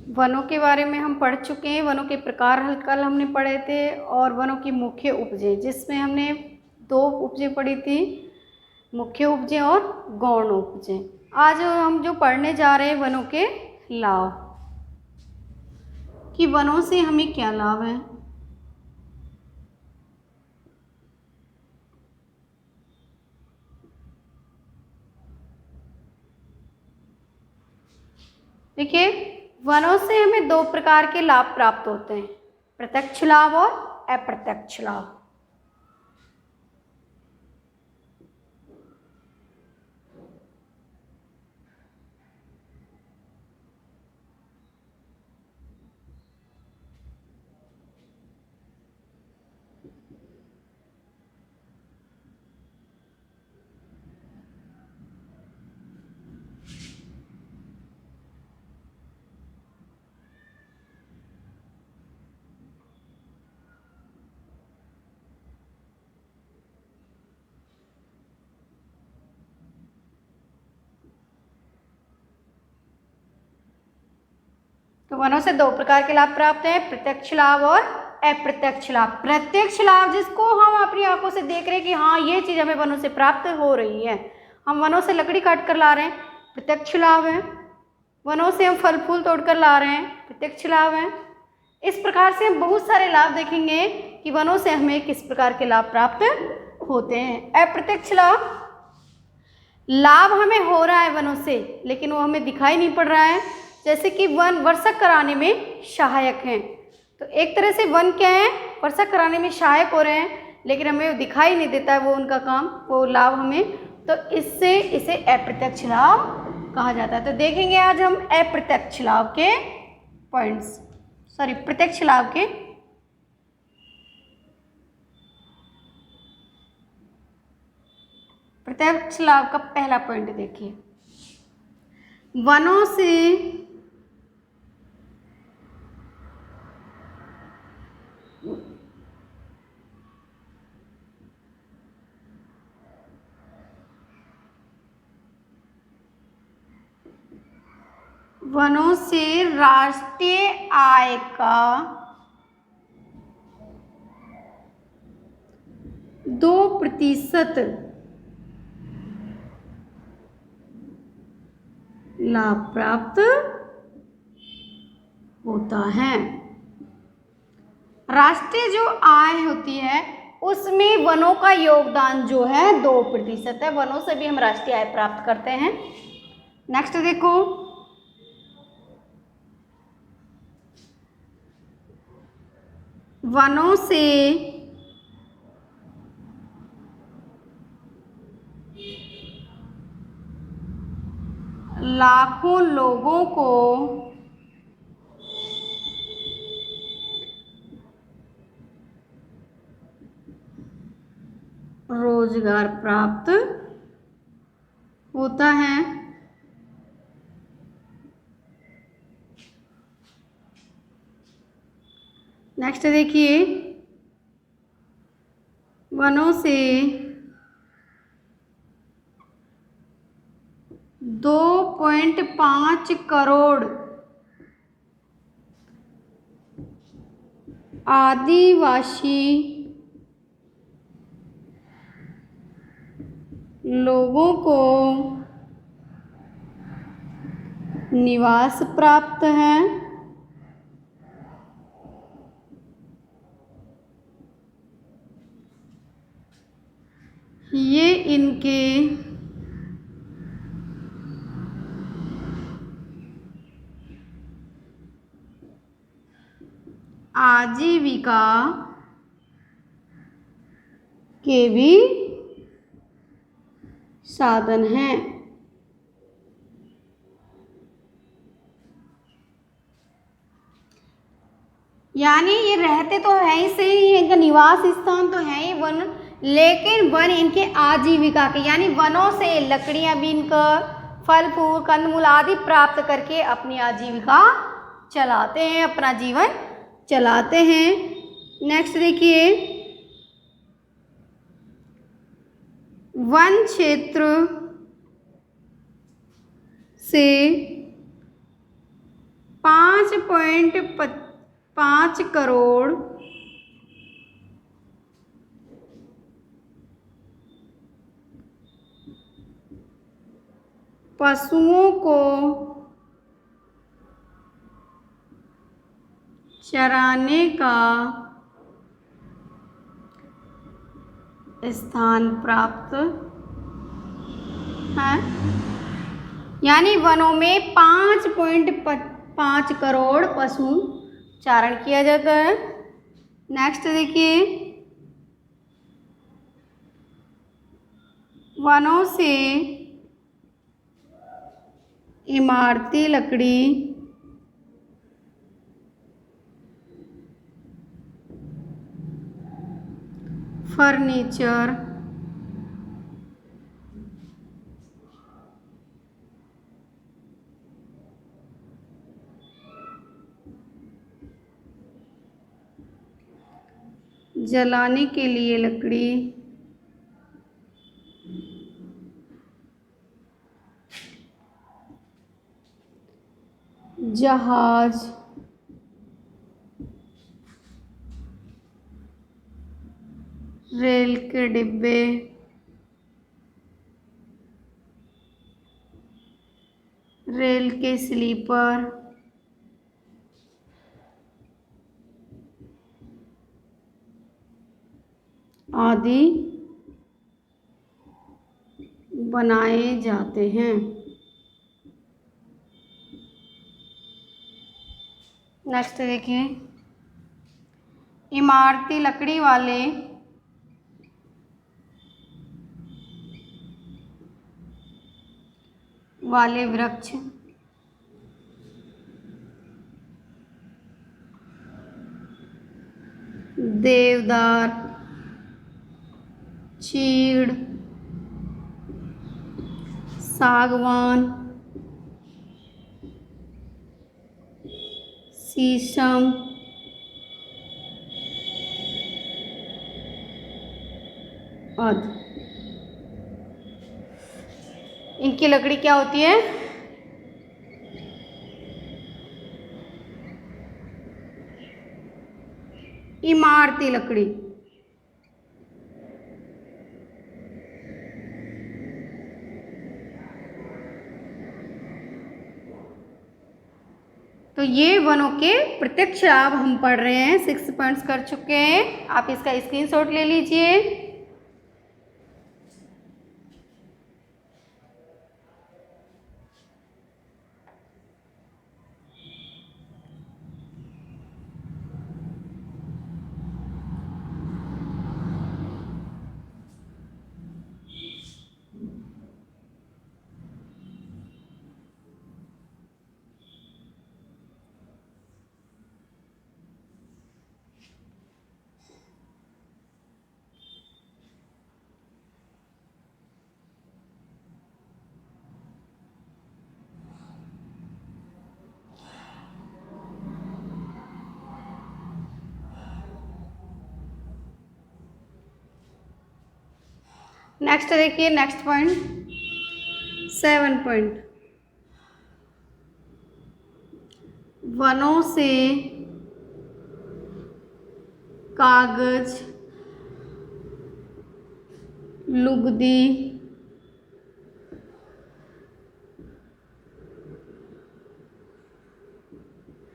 वनों के बारे में हम पढ़ चुके हैं। वनों के प्रकार कल हमने पढ़े थे, और वनों की मुख्य उपजें, जिसमें हमने 2 उपजें पढ़ी थी, मुख्य उपजें और गौण उपजें। आज हम जो पढ़ने जा रहे हैं वनों के लाभ, कि वनों से हमें क्या लाभ है। देखिए, वनों से हमें 2 प्रकार के लाभ प्राप्त होते हैं, प्रत्यक्ष लाभ और अप्रत्यक्ष लाभ। तो वनों से 2 प्रकार के लाभ प्राप्त हैं, प्रत्यक्ष लाभ और अप्रत्यक्ष लाभ। प्रत्यक्ष लाभ जिसको हम अपनी आंखों से देख रहे हैं कि हाँ ये चीज़ हमें वनों से प्राप्त हो रही है, हम वनों से लकड़ी काट कर ला रहे हैं, प्रत्यक्ष लाभ है। वनों से हम फल फूल तोड़ कर ला रहे हैं, प्रत्यक्ष लाभ है। इस प्रकार से हम बहुत सारे लाभ देखेंगे कि वनों से हमें किस प्रकार के लाभ प्राप्त होते हैं। अप्रत्यक्ष लाभ, लाभ हमें हो रहा है वनों से, लेकिन वो हमें दिखाई नहीं पड़ रहा है। जैसे कि वन वर्षा कराने में सहायक हैं, तो एक तरह से वन क्या है, वर्षा कराने में सहायक हो रहे हैं, लेकिन हमें दिखाई नहीं देता है वो उनका काम, वो लाभ हमें, तो इससे इसे अप्रत्यक्ष लाभ कहा जाता है। तो देखेंगे आज हम अप्रत्यक्ष लाभ के पॉइंट्स, प्रत्यक्ष लाभ के। प्रत्यक्ष लाभ का पहला पॉइंट देखिए, वनों से राष्ट्रीय आय का 2% लाभ प्राप्त होता है। राष्ट्रीय जो आय होती है उसमें वनों का योगदान जो है 2% है। वनों से भी हम राष्ट्रीय आय प्राप्त करते हैं। नेक्स्ट देखो, वनों से लाखों लोगों को रोजगार प्राप्त होता है। नेक्स्ट देखिए, वनों से 2.5 करोड़ आदिवासी लोगों को निवास प्राप्त है। ये इनके आजीविका के भी साधन हैं। यानी ये रहते तो है ही, सही इनका निवास स्थान तो है ही वन, लेकिन वन इनके आजीविका के, यानी वनों से लकड़ियां बीनकर फल फूल कंदमूल आदि प्राप्त करके अपनी आजीविका चलाते हैं, अपना जीवन चलाते हैं। नेक्स्ट देखिए, वन क्षेत्र से 5.5 करोड़ पशुओं को चराने का स्थान प्राप्त है। यानी वनों में 5.5 करोड़ पशु चारण किया जाता है। नेक्स्ट देखिए, वनों से इमारती लकड़ी फर्नीचर जलाने के लिए लकड़ी, जहाज, रेल के डिब्बे, रेल के स्लीपर, आदि बनाए जाते हैं। नेक्स्ट देखिए, इमारती लकड़ी वाले वृक्ष देवदार, चीड़, सागवान, शीशम, आदि। इनकी लकड़ी क्या होती है? इमारती लकड़ी। तो ये वनों के प्रत्यक्ष लाभ हम पढ़ रहे हैं, 6 पॉइंट्स कर चुके हैं। आप इसका स्क्रीनशॉट ले लीजिए। नेक्स्ट देखिए, नेक्स्ट पॉइंट 7 पॉइंट, वनों से कागज, लुगदी,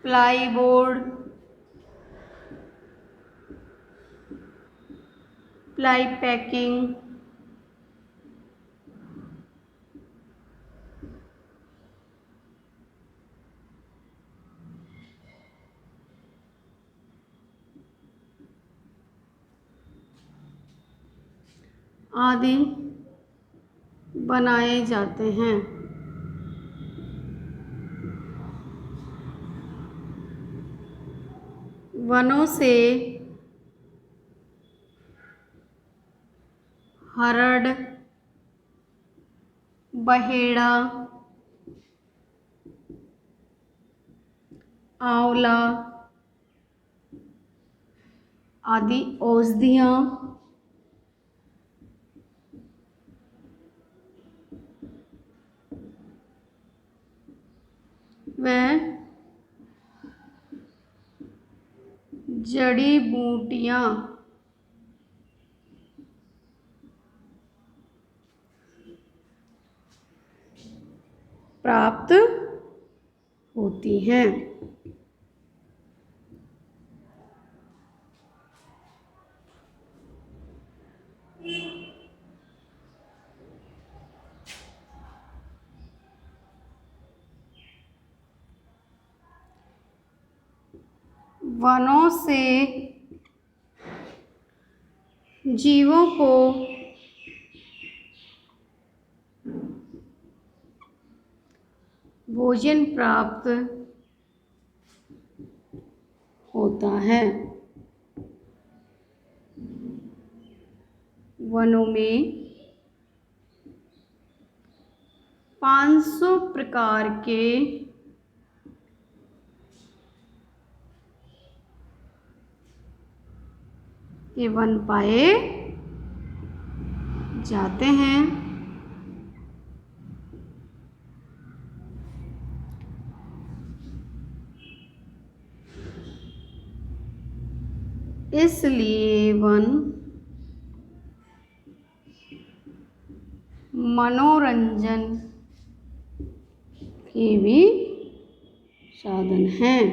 प्लाईबोर्ड, प्लाई पैकिंग, आदि बनाए जाते हैं। वनों से हरड़, बहेड़ा, आंवला आदि औषधियाँ व जड़ी बूटियाँ प्राप्त होती हैं। वनों से जीवों को भोजन प्राप्त होता है। वनों में 500 प्रकार के वन पाए जाते हैं। इसलिए वन मनोरंजन के भी साधन हैं।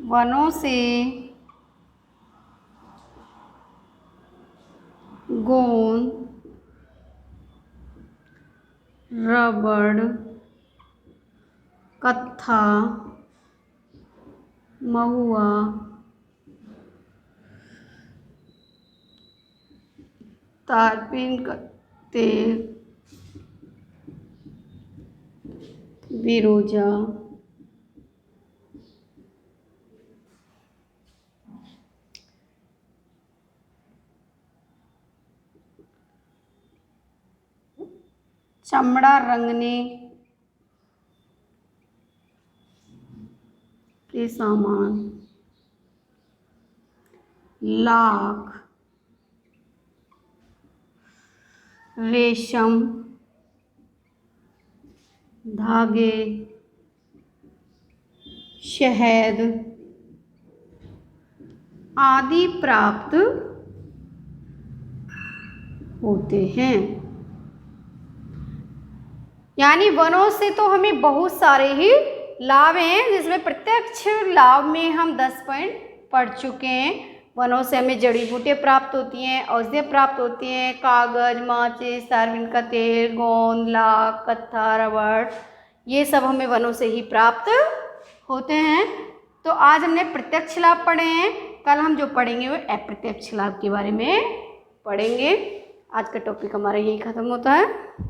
वनों से गोंद, रबड़, कत्था, महुआ, तारपीन का तेल, विरोजा, चमड़ा रंगने के सामान, लाख, रेशम, धागे, शहद आदि प्राप्त होते हैं। यानी वनों से तो हमें बहुत सारे ही लाभ हैं, जिसमें प्रत्यक्ष लाभ में हम 10 पॉइंट पढ़ चुके हैं। वनों से हमें जड़ी बूटियाँ प्राप्त होती हैं, औषधियाँ प्राप्त होती हैं, कागज, माचिस, तारपीन का तेल, गोंद, लाख, कत्था, रबड़, ये सब हमें वनों से ही प्राप्त होते हैं। तो आज हमने प्रत्यक्ष लाभ पढ़े हैं, कल हम जो पढ़ेंगे वो अप्रत्यक्ष लाभ के बारे में पढ़ेंगे। आज का टॉपिक हमारा यही खत्म होता है।